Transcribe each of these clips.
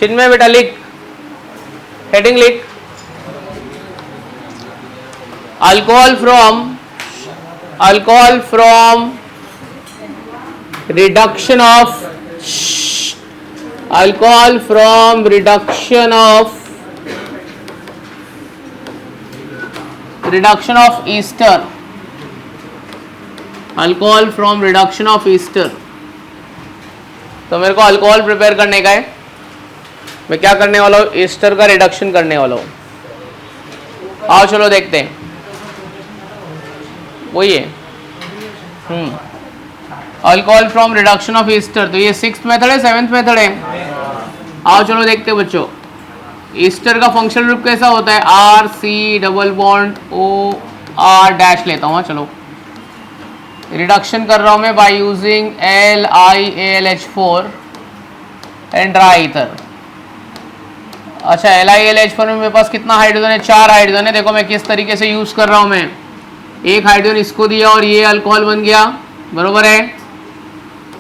चिन्मय बेटा लिख, हेडिंग लिख, alcohol from reduction of Easter, alcohol from reduction of Easter. तो मेरे को अल्कोहल प्रिपेयर करने का है, मैं क्या करने वाला हूँ, ईस्टर का रिडक्शन करने वाला हूँ। आओ चलो देखते हैं, वही है alcohol from reduction of Easter. तो ये 6th मेथड है, 7th मेथड है। आओ चलो देखते हैं बच्चों, ईस्टर का फंक्शनल ग्रुप कैसा होता है, RC+O+R लेता हूँ। चलो रिडक्शन कर रहा हूँ मैं by using LiAlH4 and dry ether. अच्छा LiAlH4 में मेरे पास कितना हाइड्रोजन है, 4 हाइड्रोजन है। देखो मैं किस तरीके से यूज कर रहा हूँ, मैं एक हाइड्रोजन इसको दिया और ये अल्कोहल बन गया, बरोबर है।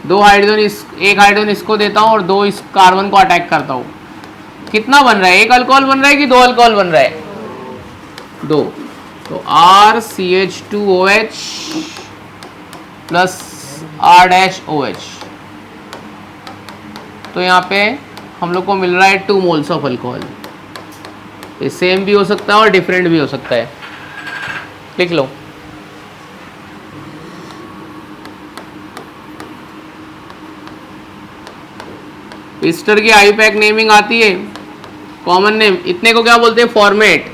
दो हाइड्रोजन एक हाइड्रोजन इसको देता हूँ और 2 इस कार्बन को अटैक करता हूँ। कितना बन रहा है, एक अल्कोहल बन रहा है कि 2 अल्कोहल बन रहा है, 2। तो RCH2OH प्लस R-OH, तो यहाँ पे हम लोग को मिल रहा है 2 मोल्स ऑफ अल्कोहल। ये सेम भी हो सकता है और डिफरेंट भी हो सकता है, लिख लो। ईस्टर की आईपैक नेमिंग आती है, कॉमन नेम। इतने को क्या बोलते हैं, फॉर्मेट।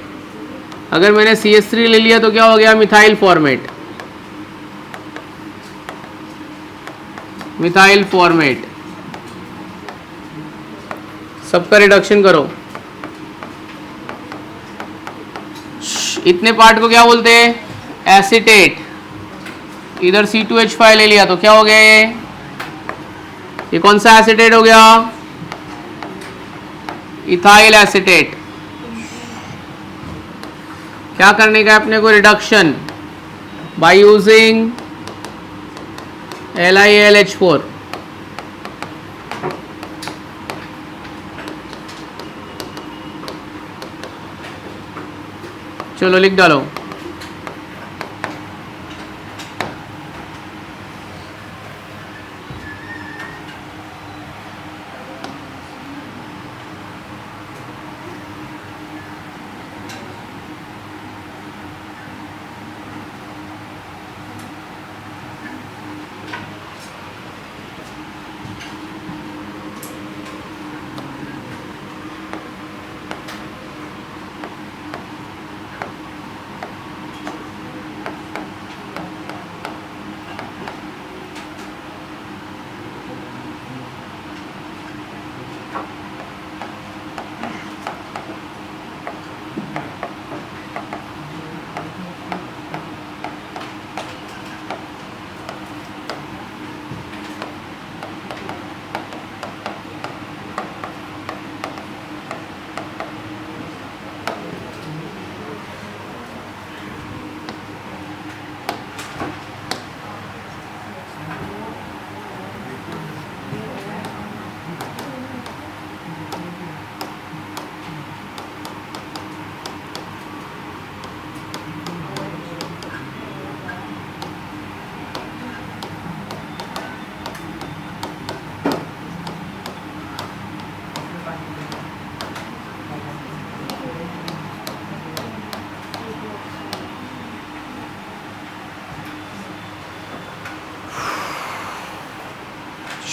अगर मैंने CH3 ले लिया तो क्या हो गया, मिथाइल फॉर्मेट, मिथाइल फॉर्मेट। सबका रिडक्शन करो। इतने पार्ट को क्या बोलते हैं, एसीटेट। इधर C2H5 ले लिया तो क्या हो गया, ये कौन सा एसीटेट हो गया, इथाइल एसीटेट। क्या करने का अपने को, रिडक्शन बाय यूजिंग LiAlH4। चलो लिख डालो।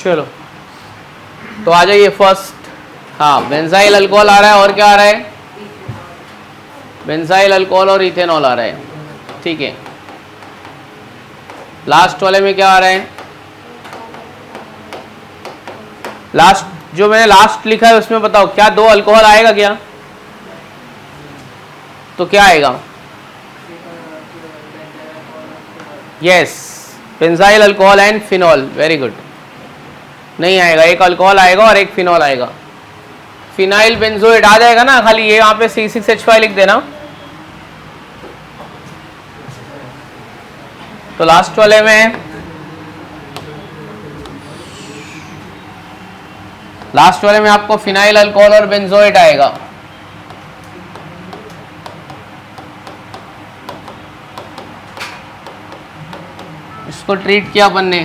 चलो तो आ जाइए फर्स्ट। हाँ, बेंजाइल अल्कोहल आ रहा है, और क्या आ रहा है, बेंजाइल अल्कोहल और इथेनॉल आ रहा है, ठीक है। लास्ट वाले में क्या आ रहा है, लास्ट जो मैंने लास्ट लिखा है उसमें बताओ, क्या 2 अल्कोहल आएगा क्या, तो क्या आएगा, yes, benzyl alcohol and phenol, very good. नहीं आएगा, एक अल्कोहल आएगा और एक फिनॉल आएगा, फिनाइल बेंजोएट आ जाएगा ना, खाली ये यहाँ पे C6H5 लिख देना। तो लास्ट वाले में लास्ट वाले में आपको फिनाइल अल्कोहल और बेंजोएट आएगा। इसको ट्रीट किया अपन ने,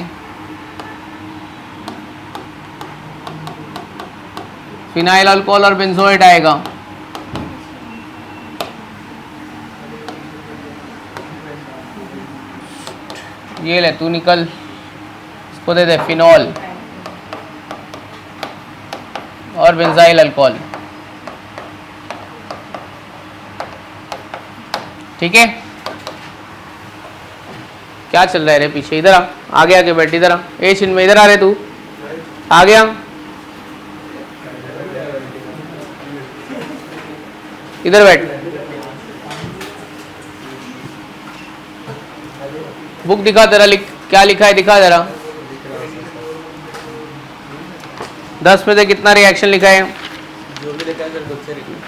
फिनाइल अल्कोहल और बेंजोएट आएगा। ये ले तू निकल, इसको दे दे फिनॉल और बेंजाइल अल्कोहल। ठीक है, क्या चल रहा है रे पीछे? इधर आ, आगे आके बैठ, इधर आ। ए चिन्मय इधर आ रहे, तू आ गया? इधर बैठ, बुक दिखा तेरा, क्या लिखा है दिखा जरा। 10 में से कितना रिएक्शन लिखा है? जो भी लिखा है,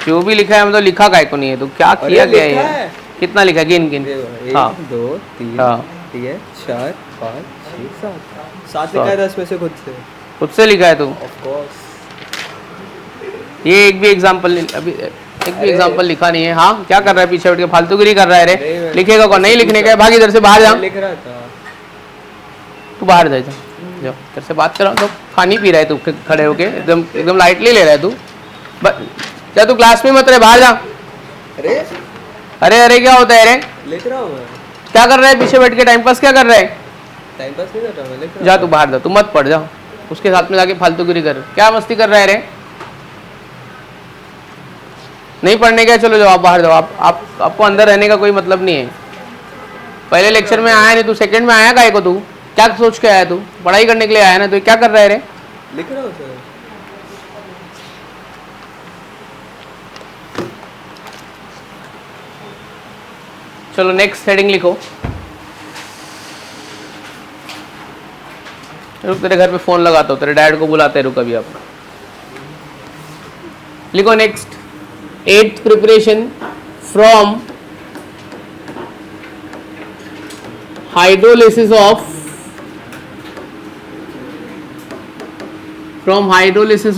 जो भी लिखा है, मतलब लिखा काय को नहीं है, तो क्या किया गया है? कितना लिखा है? गिन गिन। 1 2 3 हाँ, ठीक है, 4 5 6 7 लिखा है। 10 में से खुद से लिखा है तू? Of course. ये एक भी एग्जांपल अभी एक भी एग्जांपल लिखा नहीं है। हाँ, क्या कर रहा है पीछे बैठ के? फालतूगिरी कर रहा है रे। लिखेगा कौन? नहीं लिखने का है, भाग इधर से, बाहर जा। लिख रहा था, तू बाहर जा, जाओ। तेरे से बात कर रहा हूँ तो पानी पी रहा है तू खड़े होके, एकदम एकदम लाइटली ले रहा है तू। क्या तू क्लास में मत रहे, बाहर जा। अरे अरे अरे क्या होता है रे? लिख रहा हूँ मैं। क्या कर रहा है पीछे बैठ के? टाइम पास क्या कर रहा है? टाइम पास नहीं कर रहा मैं, लिख रहा जा तू बाहर जा, तू मत पढ़, जा उसके साथ में जाके फालतूगिरी कर। क्या मस्ती कर रहा है रे? नहीं पढ़ने का, चलो जाओ आप बाहर जाओ। आपको अंदर रहने का कोई मतलब नहीं है। पहले लेक्चर में आया नहीं, तू सेकंड में आया काहे को? तू क्या सोच के आया? तू पढ़ाई करने के लिए आया ना, तो क्या कर रहा है रे? लिख रहा हूँ सर। चलो नेक्स्ट हेडिंग लिखो। रुक, तेरे घर पे फोन लगाता हूँ, तेरे डैड को बुलाते, रुक अभी। आप लिखो next. 8th preparation from hydrolysis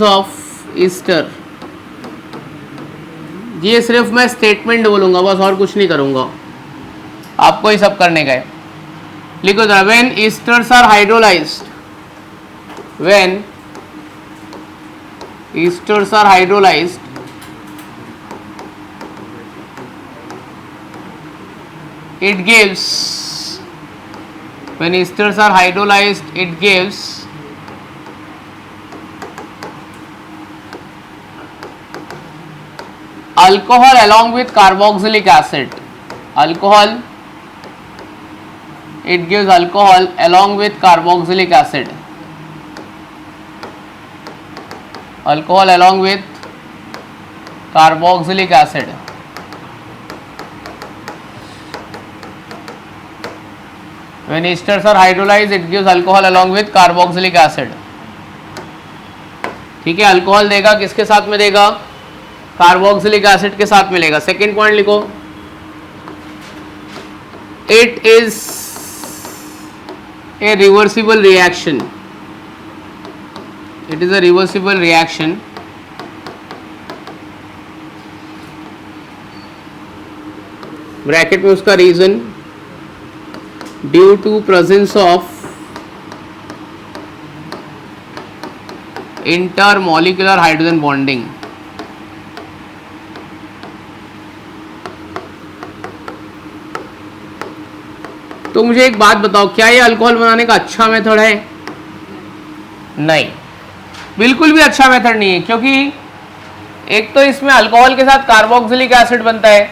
of Easter. ये सिर्फ मैं स्टेटमेंट बोलूंगा बस, और कुछ नहीं करूंगा, आपको ही सब करने का है। लिखो जरा, when esters are hydrolysed, when esters are hydrolysed, it gives, when esters are hydrolyzed, it gives alcohol along with carboxylic acid. Alcohol, it gives alcohol along with carboxylic acid. Alcohol along with carboxylic acid. When esters are hydrolyzed, it gives alcohol along with carboxylic acid. ठीक है, alcohol देगा, किसके साथ में देगा? Carboxylic acid के साथ मिलेगा। सेकेंड पॉइंट लिखो, it is a reversible reaction. It is a reversible reaction bracket में उसका reason, due to presence of intermolecular hydrogen bonding. तो मुझे एक बात बताओ, क्या ये अल्कोहल बनाने का अच्छा मेथड है? नहीं, बिल्कुल भी अच्छा मेथड नहीं है, क्योंकि एक तो इसमें अल्कोहल के साथ कार्बोक्सिलिक एसिड बनता है,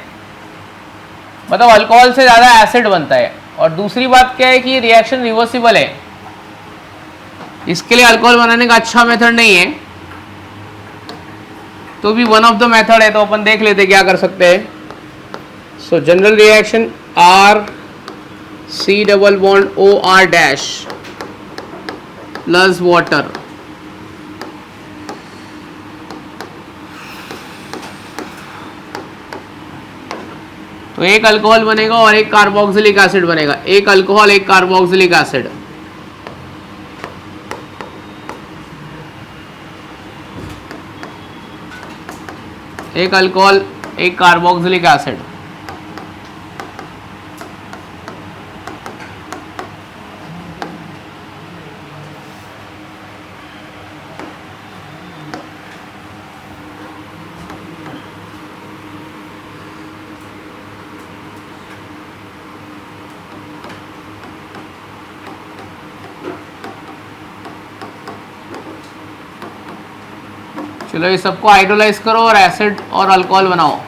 मतलब अल्कोहल से ज्यादा एसिड बनता है, और दूसरी बात क्या है कि ये रिएक्शन रिवर्सिबल है। इसके लिए अल्कोहल बनाने का अच्छा मेथड नहीं है, तो भी वन ऑफ द मेथड है, तो अपन देख लेते क्या कर सकते हैं। So general reaction R C double bond O R dash plus water, तो एक अल्कोहल बनेगा और एक कार्बोक्सिलिक एसिड बनेगा। एक अल्कोहल एक कार्बोक्सिलिक एसिड। एक अल्कोहल, एक कार्बोक्सिलिक एसिड। चलो ये सबको हाइड्रोलाइज करो और एसिड और अल्कोहल बनाओ।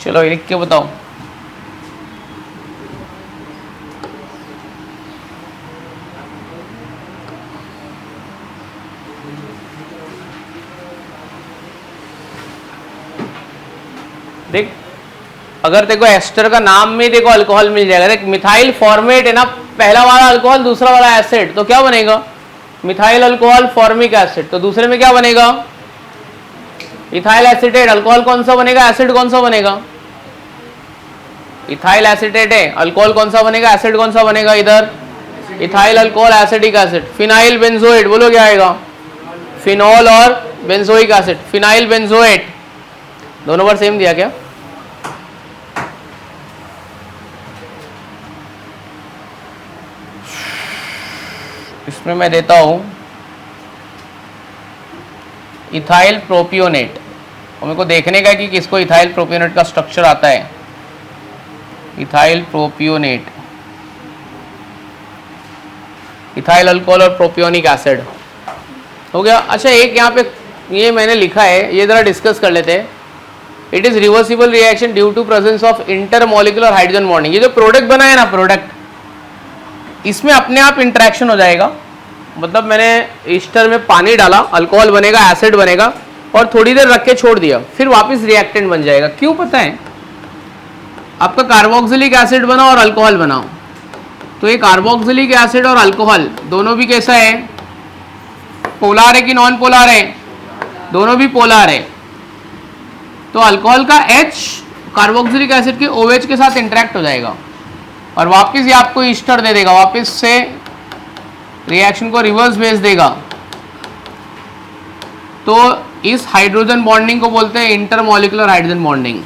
चलो लिख के बताओ। देख, अगर देखो एस्टर का नाम में देखो अल्कोहल मिल जाएगा। देख मिथाइल फॉर्मेट है ना, पहला वाला अल्कोहल दूसरा वाला एसिड, तो क्या बनेगा? Methyl alcohol formic acid. तो दूसरे में क्या बनेगा? Ethyl acetate. अल्कोहल कौन सा बनेगा? एसिड कौन सा बनेगा? इथाइल एसिटेट है, अल्कोहल कौन सा बनेगा? एसिड कौन सा बनेगा? इधर ethyl alcohol acidic acid. Phenyl benzoate, बोलो क्या आएगा? फिनॉल और बेंजोइक एसिड, फिनाइल बेंजोएट। दोनों बार सेम दिया क्या? इसमें मैं देता हूं इथाइल प्रोपियोनेट, और मेरे को देखने का कि किसको इथाइल प्रोपियोनेट का स्ट्रक्चर आता है। इथाइल प्रोपियोनेट, इथाइल अल्कोहल और प्रोपियोनिक एसिड हो गया। अच्छा एक यहाँ पे ये मैंने लिखा है, ये जरा डिस्कस कर लेते हैं। It is reversible reaction due to presence of intermolecular hydrogen bonding. ये जो प्रोडक्ट बना है ना, प्रोडक्ट, इसमें अपने आप इंटरेक्शन हो जाएगा। मतलब मैंने ईस्टर में पानी डाला, अल्कोहल बनेगा, एसिड बनेगा, और थोड़ी देर रख के छोड़ दिया, फिर वापस रिएक्टेंट बन जाएगा। क्यों पता है? आपका कार्बोक्सिलिक एसिड बना और अल्कोहल बनाओ, तो ये कार्बोक्सिलिक एसिड और अल्कोहल दोनों भी कैसा है? पोलार है कि नॉन पोलार है? दोनों भी पोलार है। तो अल्कोहल का H कार्बोक्सिलिक एसिड के OH के साथ इंटरेक्ट हो जाएगा और वापस ये आपको ईस्टर दे देगा, वापस से रिएक्शन को रिवर्स भेज देगा। तो इस हाइड्रोजन बॉन्डिंग को बोलते हैं इंटरमॉलिक्यूलर हाइड्रोजन बॉन्डिंग।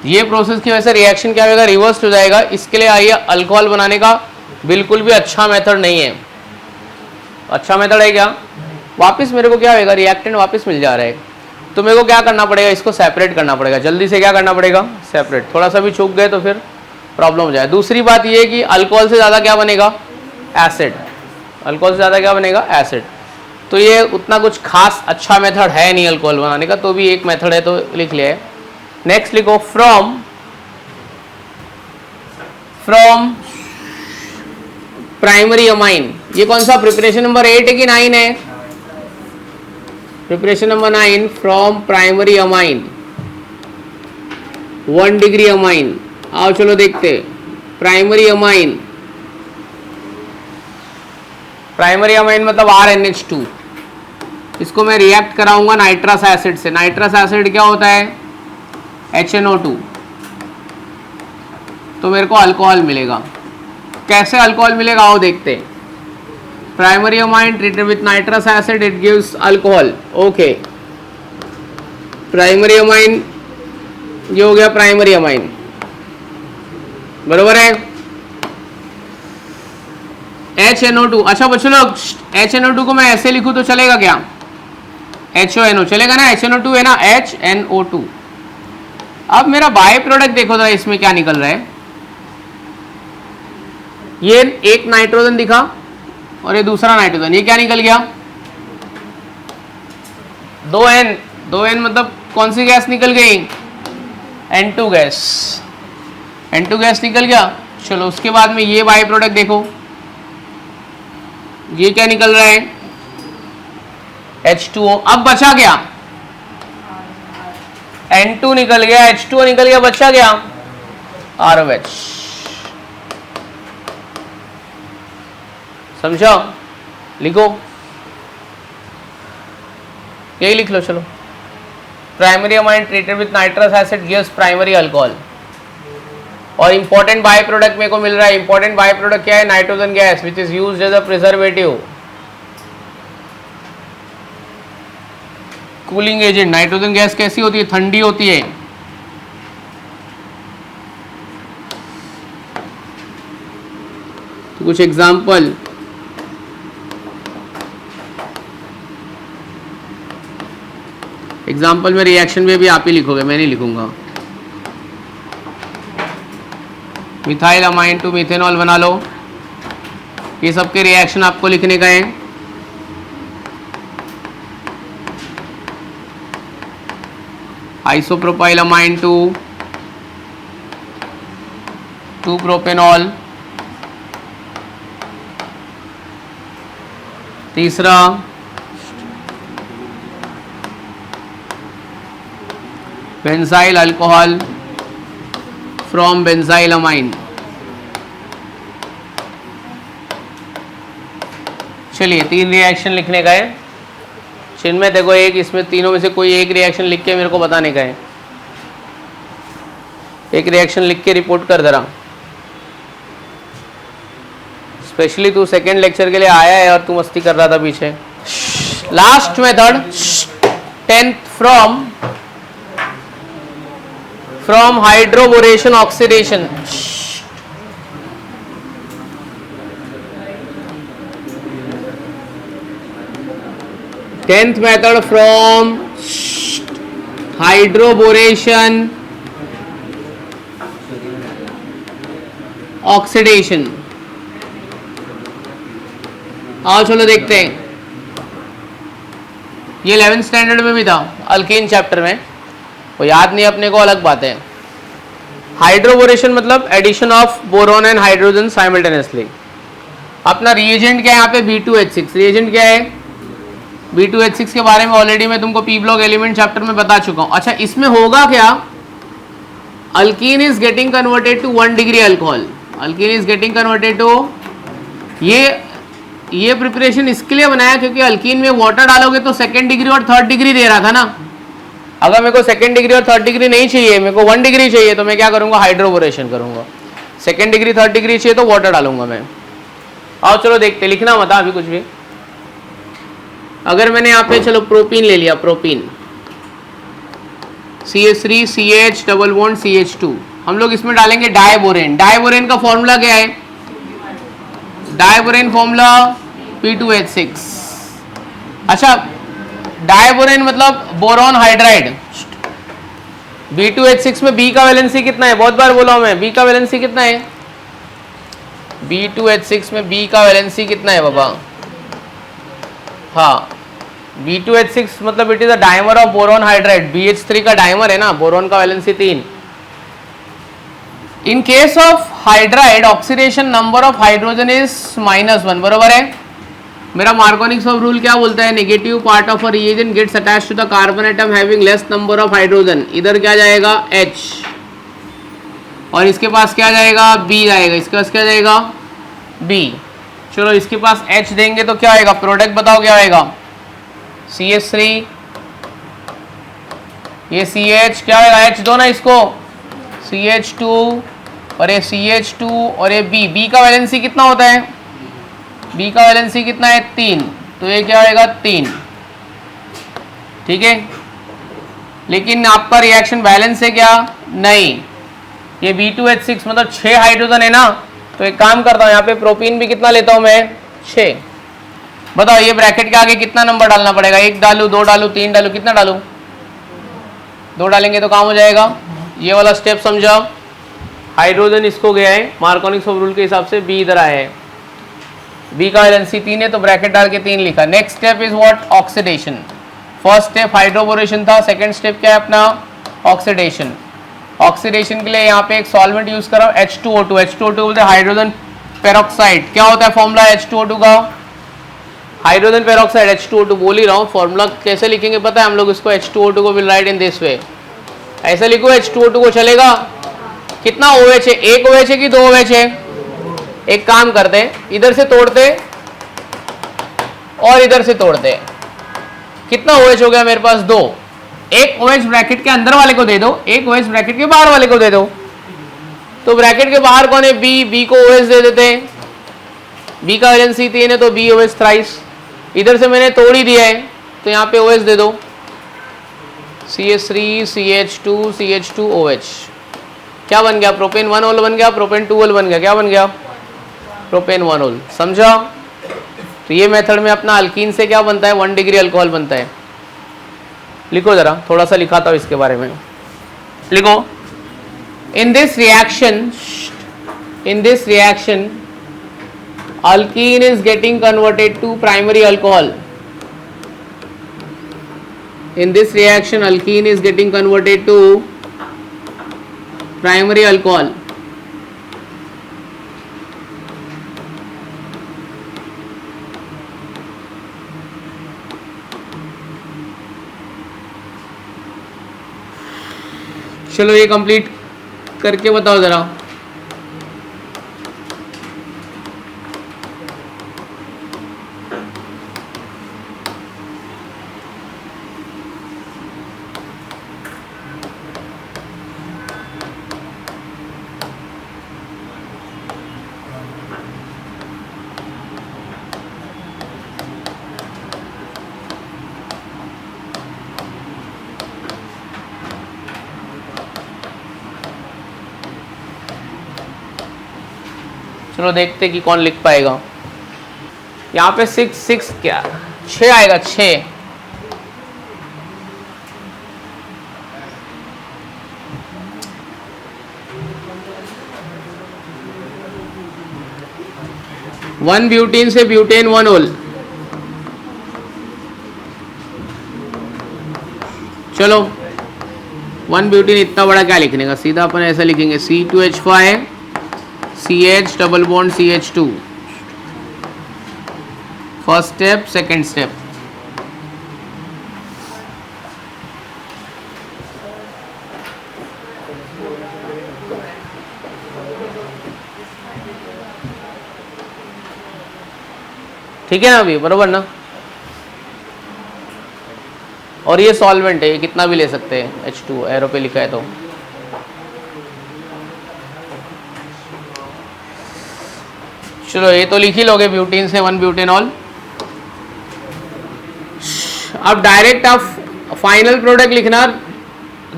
ये प्रोसेस की वजह से रिएक्शन क्या होगा? रिवर्स हो जाएगा। इसके लिए आइए, अल्कोहल बनाने का बिल्कुल भी अच्छा मेथड नहीं है। अच्छा मेथड है क्या? वापस मेरे को क्या होगा? रिएक्टेंट वापस मिल जा रहा है, तो मेरे को क्या करना पड़ेगा? इसको सेपरेट करना पड़ेगा। जल्दी से क्या करना पड़ेगा? सेपरेट। थोड़ा सा भी चूक गए तो फिर प्रॉब्लम हो जाए। दूसरी बात ये है कि अल्कोहल से ज़्यादा क्या बनेगा? एसिड। अल्कोहल से ज़्यादा क्या बनेगा? एसिड। तो ये उतना कुछ खास अच्छा मेथड है नहीं अल्कोहल बनाने का, तो भी एक मेथड है, तो लिख लिया है। नेक्स्ट लिखो, फ्रॉम प्राइमरी अमाइन। ये कौन सा प्रिपरेशन नंबर 8 है कि 9 है? Preparation number 9, from primary amine 1 degree amine. आओ चलो देखते। प्राइमरी अमाइन, प्राइमरी अमाइन मतलब RNH2। इसको मैं रिएक्ट कराऊंगा नाइट्रस एसिड से। नाइट्रस एसिड क्या होता है? HNO2। तो मेरे को अल्कोहल मिलेगा। कैसे अल्कोहल मिलेगा? आओ देखते। Primary amine treated with nitrous acid it gives alcohol. Okay, primary amine ये हो गया प्राइमरी अमाइन, बरोबर है. HNO2. अच्छा बच्चों लोग, HNO2 को मैं ऐसे लिखूं तो चलेगा क्या? HONO चलेगा ना, HNO2 है ना, HNO2. अब मेरा बाय प्रोडक्ट देखो जरा, इसमें क्या निकल रहा है. ये एक नाइट्रोजन दिखा और ये दूसरा नाइट्रोजन, ये क्या निकल गया? 2N मतलब कौन सी गैस निकल गई? N2 gas. N2 गैस निकल गया. चलो उसके बाद में ये बाय प्रोडक्ट देखो, ये क्या निकल रहा है? H2O. अब बचा क्या? N2 निकल गया, H2O निकल गया, बचा क्या? ROH. समझो? लिखो, यही लिख लो. चलो, primary amine treated with nitrous acid gives primary alcohol. और इंपॉर्टेंट बाय प्रोडक्ट मेरे को मिल रहा है. इंपॉर्टेंट बाय प्रोडक्ट क्या है? Nitrogen gas which is used as a preservative, cooling agent. Nitrogen gas कैसी होती है? ठंडी होती है. तो कुछ एग्जाम्पल, में रिएक्शन में भी आप ही लिखोगे, मैं नहीं लिखूंगा. मिथाइल अमाइन टू मिथेनॉल बना लो. ये सबके रिएक्शन आपको लिखने का है. Isopropyl amine to two propanol. तीसरा benzyl alcohol from benzyl amine. चलिए 3 रिएक्शन लिखने का है. जिनमें देखो एक, इसमें तीनों में से कोई एक रिएक्शन लिख के मेरे को बताने का है. एक रिएक्शन लिख के रिपोर्ट कर जरा. स्पेशली तू सेकेंड लेक्चर के लिए आया है और तू मस्ती कर रहा था पीछे. Last method 10th from hydroboration oxidation. 10th method from hydroboration oxidation. आओ चलो देखते हैं. ये 11th स्टैंडर्ड में भी था, अल्कीन चैप्टर में. वो याद नहीं अपने को, अलग बात है. हाइड्रोबोरेशन मतलब addition of boron and hydrogen simultaneously. अपना रिएजेंट क्या है यहाँ पे? B2H6. रिएजेंट क्या है? B2H6 के बारे में ऑलरेडी मैं तुमको पी ब्लॉक एलिमेंट चैप्टर में बता चुका हूँ. अच्छा, इसमें होगा क्या? Alkene is getting converted to 1 degree alcohol. Alkene is getting converted to, ये प्रिपरेशन इसके लिए बनाया क्योंकि अल्कीन में वाटर डालोगे तो 2nd डिग्री और 3rd डिग्री दे रहा था ना. अगर मेरे को 2nd डिग्री और 3rd डिग्री नहीं चाहिए, मेरे को 1 डिग्री चाहिए, तो मैं क्या करूंगा? हाइड्रोबोरेशन करूंगा. 2nd डिग्री 3rd डिग्री चाहिए तो वाटर डालूंगा मैं. आओ चलो देखते, लिखना मत अभी कुछ भी. अगर मैंने यहाँ पे चलो प्रोपीन ले लिया, propene CH3 CH double bond CH2, हम लोग इसमें डालेंगे डायबोरेन. डायबोरेन का फॉर्मूला क्या है? Diborane formula P2H6. अच्छा, डायबोरेन मतलब बोरॉन हाइड्राइड. B2H6 में B का वैलेंसी कितना है? बहुत बार बोला हूं मैं, B का वैलेंसी कितना है? B2H6 में B का वैलेंसी कितना है बाबा? हाँ, B2H6 मतलब it is a dimer of boron hydride. BH3 का डाइमर है ना, बोरॉन का valency 3. In case of hydride oxidation number of hydrogen is -1. बरोबर है. मेरा मार्कोनिक्स ऑफ रूल क्या बोलता है? Negative part of a reagent gets attached to the carbon atom having less number of hydrogen. इधर क्या जाएगा? H. और इसके पास क्या जाएगा? B जाएगा. इसके पास क्या जाएगा? B. चलो इसके पास H देंगे तो क्या आएगा? प्रोडक्ट बताओ क्या आएगा? CH3, ये CH क्या आएगा? H दो ना इसको, CH2 और ये CH2 और ये B. B का वैलेंसी कितना होता है? बी का वैलेंसी कितना है 3, तो ये क्या आएगा 3, ठीक है। लेकिन आपका रिएक्शन बैलेंस है क्या, नहीं, ये B2H6 मतलब 6 हाइड्रोजन है ना, तो एक काम करता हूँ यहाँ पे प्रोपीन भी कितना लेता हूँ मैं 6। बताओ ये ब्रैकेट के आगे कितना नंबर डालना पड़ेगा, 1 डालू, 2 डालू, 3 डालू, कितना डालू, 2 डालेंगे तो काम हो जाएगा। ये वाला स्टेप समझाओ, हाइड्रोजन इसको गया है, मार्कोनिक रूल के हिसाब से बी इधर आया है, बी का वैलेंसी 3 है तो ब्रैकेट डाल के 3 लिखा। Next step is what, oxidation. First step hydroboration था, सेकंड स्टेप क्या है अपना, ऑक्सीडेशन। ऑक्सीडेशन के लिए यहाँ पे एक सॉल्वेंट यूज करो H2O2, H2O2 बोलते हैं हाइड्रोजन पेरोक्साइड। क्या होता है फॉर्मूला H2O2 का, हाइड्रोजन पेरोक्साइड H2O2, बोल ही रहा हूँ। फॉर्मूला कैसे लिखेंगे पता है हम लोग इसको, H2O2 को will write in this way, ऐसे लिखो H2O2 को, चलेगा। कितना OH है, एक OH है कि 2 OH है, एक काम करते हैं इधर से तोड़ते और इधर से तोड़ते, कितना OH हो गया मेरे पास 2, एक OH ब्रैकेट के अंदर वाले को दे दो, एक OH ब्रैकेट के बाहर वाले को दे दो। तो ब्रैकेट के बाहर कौन है, बी को OH दे देते हैं, बी का वैलेंसी 3 है तो बी OH थ्राइस, इधर से मैंने तोड़ ही दिया है तो यहाँ पे OH दे दो, CH3 CH2 CH2 OH, क्या बन गया, प्रोपेन 1 ओल बन गया, प्रोपेन 2 ओल बन गया, क्या बन गया, प्रोपेन 1 ओल। समझा। तो ये मेथड में अपना अल्कीन से क्या बनता है, 1 डिग्री अल्कोहल बनता है। लिखो जरा, थोड़ा सा लिखाता हूँ इसके बारे में, लिखो। In this reaction alkene is getting converted to primary alcohol. In this reaction alkene is getting converted to primary alcohol. चलो ये कंप्लीट करके बताओ जरा। चलो देखते कि कौन लिख पाएगा। यहाँ पे 6 क्या 6 आएगा, 6। वन ब्यूटीन से ब्यूटेन 1 ओल। चलो 1 ब्यूटीन इतना बड़ा क्या लिखने का, सीधा अपन ऐसा लिखेंगे C2H5 CH double bond CH2। First step, second step. ठीक है ना, अभी बरोबर ना। और ये सॉल्वेंट है, ये कितना भी ले सकते हैं, H2 एरो पे लिखा है तो। चलो ये तो लिख ही लोगे, ब्यूटीन से 1 ब्यूटेनॉल। अब डायरेक्ट आप फाइनल प्रोडक्ट लिखना,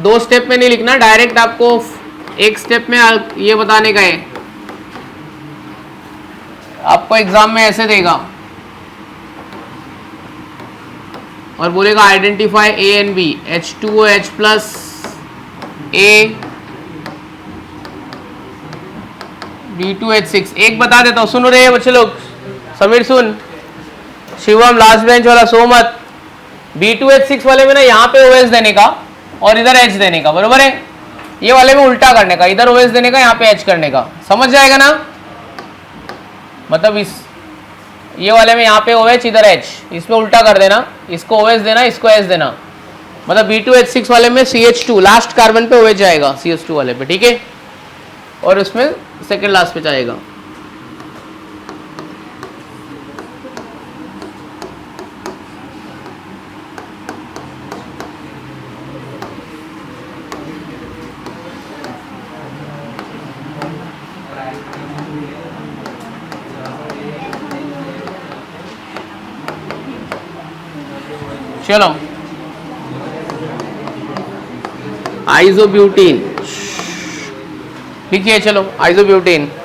2 स्टेप में नहीं लिखना, डायरेक्ट आपको एक स्टेप में ये बताने का है। आपको एग्जाम में ऐसे देगा और बोलेगा identify A and B, H2OH plus A B2H6। एक बता देता हूँ, सुनो रे बच्चे लोग, समीर सुन, शिवम लास्ट बेंच वाला सो मत। B2H6 वाले में ना यहाँ पे OH देने का और इधर H देने का, बरोबर है। ये वाले में उल्टा करने का, इधर OH देने का, यहाँ पे H करने का, समझ जाएगा ना। मतलब इस ये वाले में यहाँ पे OH इधर H, इसमें उल्टा कर देना, इसको OH देना, इसको H देना। मतलब B2H6 वाले में CH2 लास्ट कार्बन पे OH जाएगा, CH2 वाले पे, ठीक है, और उसमें सेकेंड लास्ट पे जाएगा। चलो आइसोब्यूटीन लिखिए, चलो आइसोब्यूटीन